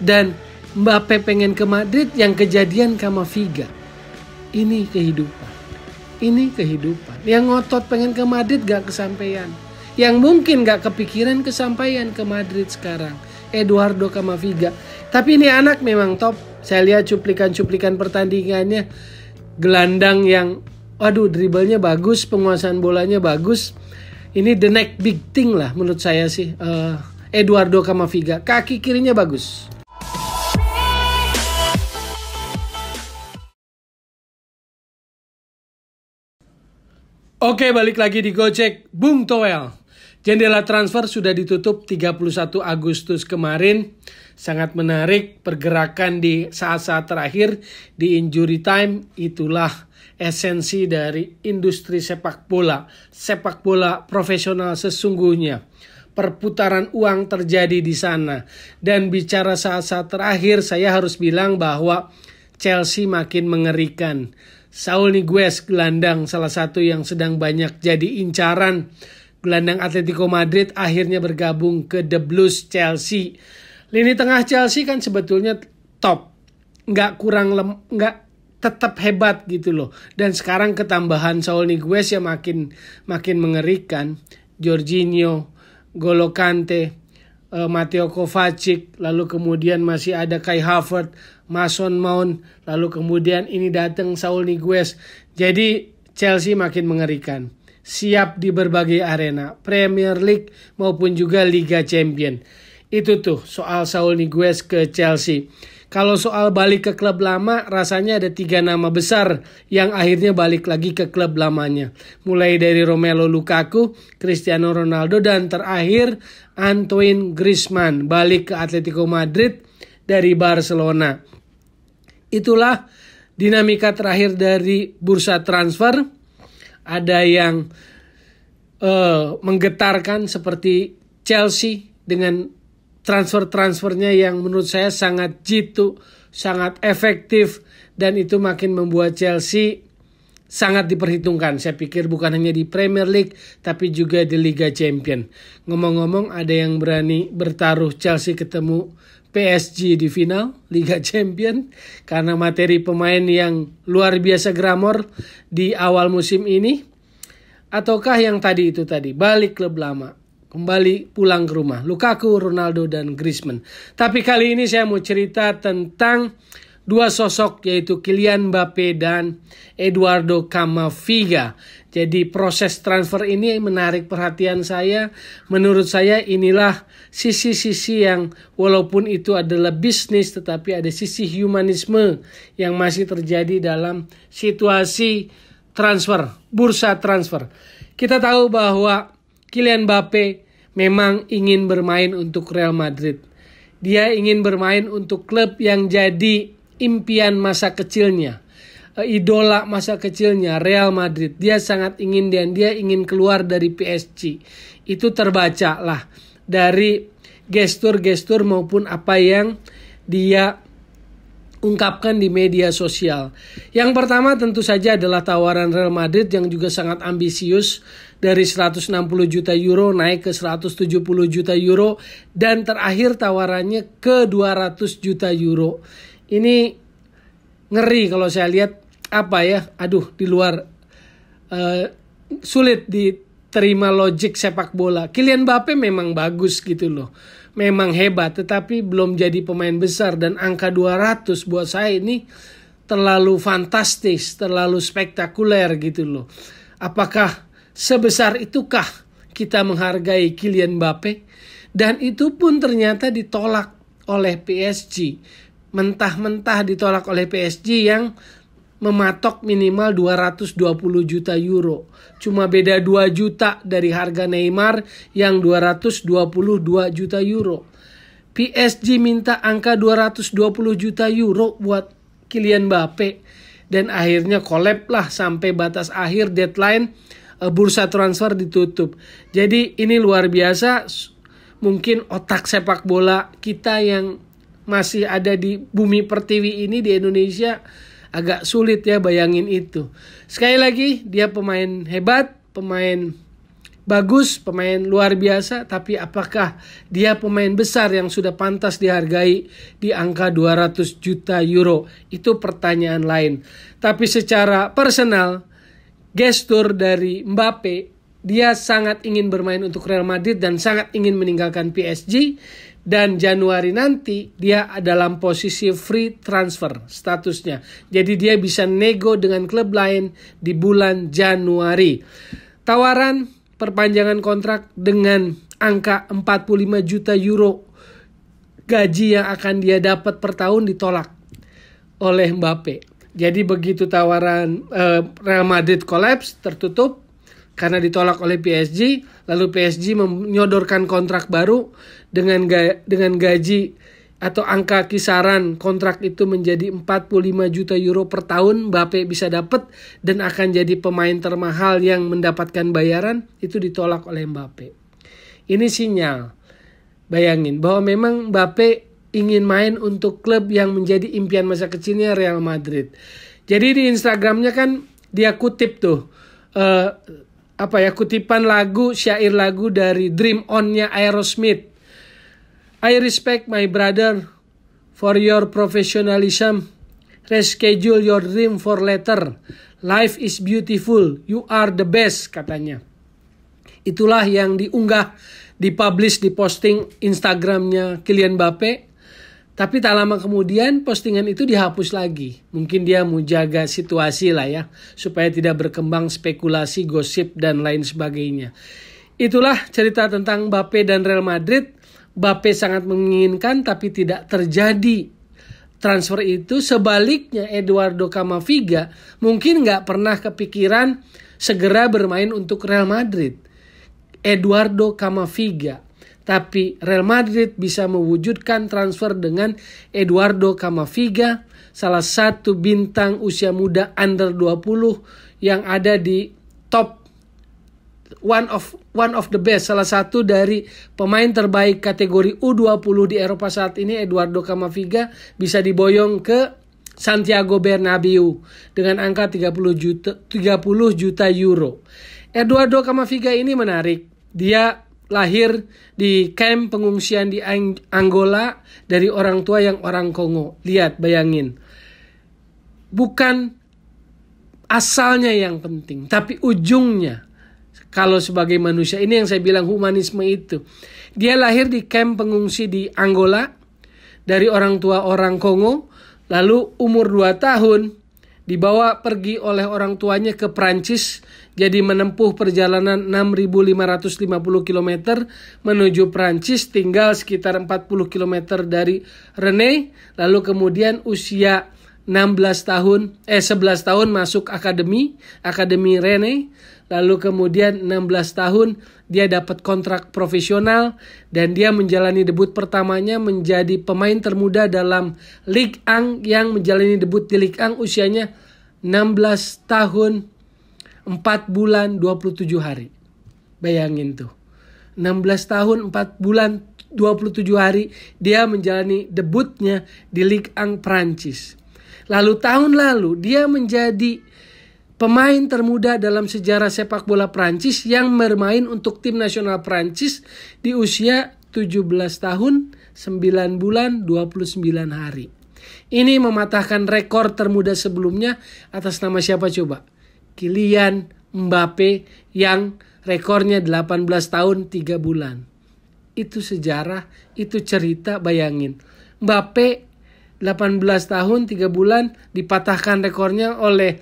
Dan Mbappe pengen ke Madrid, yang kejadian Camavinga. Ini kehidupan. Ini kehidupan. Yang ngotot pengen ke Madrid gak kesampaian. Yang mungkin gak kepikiran kesampaian ke Madrid sekarang, Eduardo Camavinga. Tapi ini anak memang top. Saya lihat cuplikan-cuplikan pertandingannya. Gelandang yang dribblenya bagus, penguasaan bolanya bagus. Ini the next big thing lah menurut saya sih, Eduardo Camavinga. Kaki kirinya bagus. Oke, balik lagi di Gojek Bung Toel. Jendela transfer sudah ditutup 31 Agustus kemarin. Sangat menarik pergerakan di saat-saat terakhir di injury time. Itulah esensi dari industri sepak bola profesional sesungguhnya. Perputaran uang terjadi di sana. Dan bicara saat-saat terakhir, saya harus bilang bahwa Chelsea makin mengerikan. Saul Niguez, gelandang salah satu yang sedang banyak jadi incaran. Gelandang Atletico Madrid akhirnya bergabung ke The Blues Chelsea. Lini tengah Chelsea kan sebetulnya top. Nggak tetap hebat gitu loh. Dan sekarang ketambahan Saul Niguez yang makin mengerikan. Jorginho, N'Golo Kante, Mateo Kovacic, lalu kemudian masih ada Kai Havertz, Mason Mount, lalu kemudian ini datang Saul Niguez. Jadi Chelsea makin mengerikan. Siap di berbagai arena, Premier League maupun juga Liga Champion. Itu tuh soal Saul Niguez ke Chelsea. Kalau soal balik ke klub lama, rasanya ada 3 nama besar yang akhirnya balik lagi ke klub lamanya. Mulai dari Romelu Lukaku, Cristiano Ronaldo, dan terakhir Antoine Griezmann balik ke Atletico Madrid dari Barcelona. Itulah dinamika terakhir dari bursa transfer. Ada yang menggetarkan seperti Chelsea dengan transfernya yang menurut saya sangat jitu, sangat efektif, dan itu makin membuat Chelsea sangat diperhitungkan. Saya pikir bukan hanya di Premier League tapi juga di Liga Champion. Ngomong-ngomong, ada yang berani bertaruh Chelsea ketemu PSG di final Liga Champion karena materi pemain yang luar biasa glamor di awal musim ini, ataukah yang tadi balik klub lama, kembali pulang ke rumah, Lukaku, Ronaldo, dan Griezmann. Tapi kali ini saya mau cerita tentang 2 sosok, yaitu Kylian Mbappe dan Eduardo Camavinga. Jadi proses transfer ini menarik perhatian saya. Menurut saya inilah sisi-sisi yang walaupun itu adalah bisnis, tetapi ada sisi humanisme yang masih terjadi dalam situasi transfer, bursa transfer. Kita tahu bahwa Kylian Mbappe memang ingin bermain untuk Real Madrid. Dia ingin bermain untuk klub yang jadi impian masa kecilnya, idola masa kecilnya, Real Madrid. Dia sangat ingin dan dia ingin keluar dari PSG. Itu terbaca lah dari gestur-gestur maupun apa yang dia ungkapkan di media sosial. Yang pertama tentu saja adalah tawaran Real Madrid yang juga sangat ambisius, dari 160 juta euro naik ke 170 juta euro, dan terakhir tawarannya ke 200 juta euro. Ini ngeri kalau saya lihat, di luar sulit diterima logik sepak bola. Kylian Mbappe memang bagus gitu loh, memang hebat, tetapi belum jadi pemain besar, dan angka 200 buat saya ini terlalu fantastis, terlalu spektakuler gitu loh. Apakah sebesar itukah kita menghargai Kylian Mbappe? Dan itu pun ternyata ditolak oleh PSG. Mentah-mentah ditolak oleh PSG yang mematok minimal 220 juta euro. Cuma beda 2 juta dari harga Neymar yang 222 juta euro. PSG minta angka 220 juta euro buat Kylian Mbappe. Dan akhirnya collab lah sampai batas akhir deadline bursa transfer ditutup. Jadi ini luar biasa. Mungkin otak sepak bola kita yang masih ada di bumi pertiwi ini di Indonesia agak sulit ya bayangin itu. Sekali lagi, dia pemain hebat, pemain bagus, pemain luar biasa, tapi apakah dia pemain besar yang sudah pantas dihargai di angka 200 juta euro? Itu pertanyaan lain. Tapi secara personal, gestur dari Mbappe, dia sangat ingin bermain untuk Real Madrid dan sangat ingin meninggalkan PSG. Dan Januari nanti dia dalam posisi free transfer statusnya. Jadi dia bisa nego dengan klub lain di bulan Januari. Tawaran perpanjangan kontrak dengan angka 45 juta euro gaji yang akan dia dapat per tahun ditolak oleh Mbappe. Jadi begitu tawaran Real Madrid kolaps, tertutup karena ditolak oleh PSG, lalu PSG menyodorkan kontrak baru dengan gaji atau angka kisaran kontrak itu menjadi 45 juta euro per tahun Mbappe bisa dapat dan akan jadi pemain termahal yang mendapatkan bayaran, itu ditolak oleh Mbappe. Ini sinyal, bayangin bahwa memang Mbappe ingin main untuk klub yang menjadi impian masa kecilnya, Real Madrid. Jadi di Instagramnya kan dia kutip tuh kutipan lagu, syair lagu dari Dream On-nya Aerosmith. I respect my brother for your professionalism. Reschedule your dream for later. Life is beautiful. You are the best, katanya. Itulah yang diunggah, dipublish, diposting Instagramnya Kylian Mbappe. Tapi tak lama kemudian postingan itu dihapus lagi. Mungkin dia mau jaga situasi lah ya, supaya tidak berkembang spekulasi, gosip, dan lain sebagainya. Itulah cerita tentang Mbappe dan Real Madrid. Mbappe sangat menginginkan tapi tidak terjadi transfer itu. Sebaliknya Eduardo Camavinga mungkin gak pernah kepikiran segera bermain untuk Real Madrid. Eduardo Camavinga. Tapi Real Madrid bisa mewujudkan transfer dengan Eduardo Camavinga, salah satu bintang usia muda under 20 yang ada di top one of the best, salah satu dari pemain terbaik kategori U20 di Eropa saat ini. Eduardo Camavinga bisa diboyong ke Santiago Bernabeu dengan angka 30 juta euro. Eduardo Camavinga ini menarik. Dia lahir di kamp pengungsian di Angola dari orang tua yang orang Kongo. Lihat, bayangin. Bukan asalnya yang penting, tapi ujungnya. Kalau sebagai manusia, ini yang saya bilang humanisme itu. Dia lahir di kamp pengungsi di Angola dari orang tua orang Kongo. Lalu umur 2 tahun dibawa pergi oleh orang tuanya ke Prancis. Jadi menempuh perjalanan 6.550 km menuju Prancis, tinggal sekitar 40 km dari Rennes. Lalu kemudian usia 11 tahun masuk akademi Rennes. Lalu kemudian 16 tahun dia dapat kontrak profesional dan dia menjalani debut pertamanya menjadi pemain termuda dalam Ligue 1 yang menjalani debut di Ligue 1 usianya 16 tahun 4 bulan 27 hari. Bayangin tuh. 16 tahun 4 bulan 27 hari dia menjalani debutnya di Ligue 1 Prancis. Lalu tahun lalu dia menjadi pemain termuda dalam sejarah sepak bola Prancis yang bermain untuk tim nasional Prancis di usia 17 tahun 9 bulan 29 hari. Ini mematahkan rekor termuda sebelumnya atas nama siapa coba? Kylian Mbappe yang rekornya 18 tahun 3 bulan. Itu sejarah, itu cerita, bayangin. Mbappe 18 tahun 3 bulan dipatahkan rekornya oleh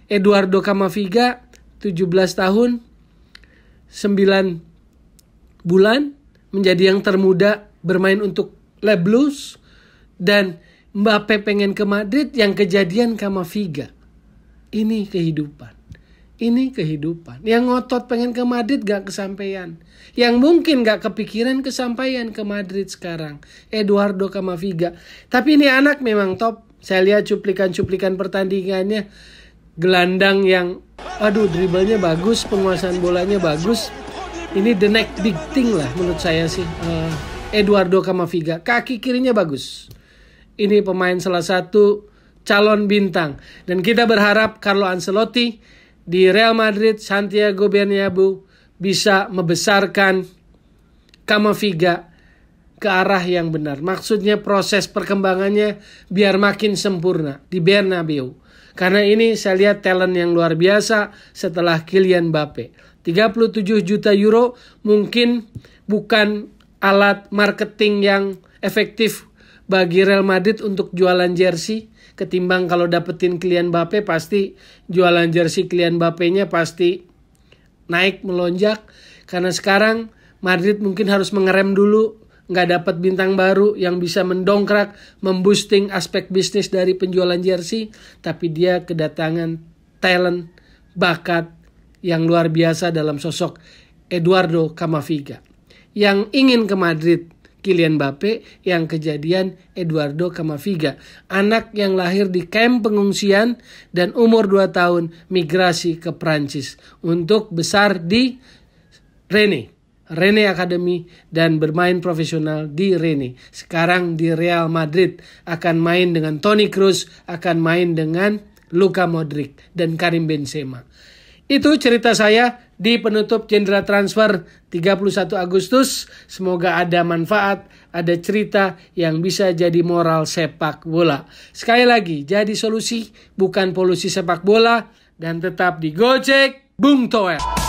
Eduardo Camavinga 17 tahun 9 bulan menjadi yang termuda bermain untuk Le Blues. Dan Mbappe pengen ke Madrid, yang kejadian Camavinga. Ini kehidupan. Yang ngotot pengen ke Madrid gak kesampaian. Yang mungkin gak kepikiran kesampaian ke Madrid sekarang, Eduardo Camavinga. Tapi ini anak memang top. Saya lihat cuplikan-cuplikan pertandingannya. Gelandang yang dribblenya bagus, penguasaan bolanya bagus. Ini the next big thing lah menurut saya sih, Eduardo Camavinga. Kaki kirinya bagus. Ini pemain salah satu calon bintang. Dan kita berharap Carlo Ancelotti di Real Madrid, Santiago Bernabeu bisa membesarkan Camavinga ke arah yang benar. Maksudnya proses perkembangannya biar makin sempurna di Bernabeu. Karena ini saya lihat talent yang luar biasa setelah Kylian Mbappe. 37 juta euro mungkin bukan alat marketing yang efektif bagi Real Madrid untuk jualan jersey. Ketimbang kalau dapetin Kylian Mbappe, pasti jualan jersey Kylian Mbappe-nya pasti naik melonjak. Karena sekarang Madrid mungkin harus mengerem dulu, nggak dapat bintang baru yang bisa mendongkrak, memboosting aspek bisnis dari penjualan jersey. Tapi dia kedatangan talent, bakat yang luar biasa dalam sosok Eduardo Camavinga. Yang ingin ke Madrid Kylian Mbappe, yang kejadian Eduardo Camavinga. Anak yang lahir di kamp pengungsian dan umur 2 tahun migrasi ke Prancis untuk besar di Rennes Academy dan bermain profesional di Rennes. Sekarang di Real Madrid, akan main dengan Toni Kroos, akan main dengan Luka Modric dan Karim Benzema. Itu cerita saya di penutup jendela transfer 31 Agustus. Semoga ada manfaat, ada cerita yang bisa jadi moral sepak bola. Sekali lagi, jadi solusi bukan polusi sepak bola, dan tetap di Gojek Bung Toel.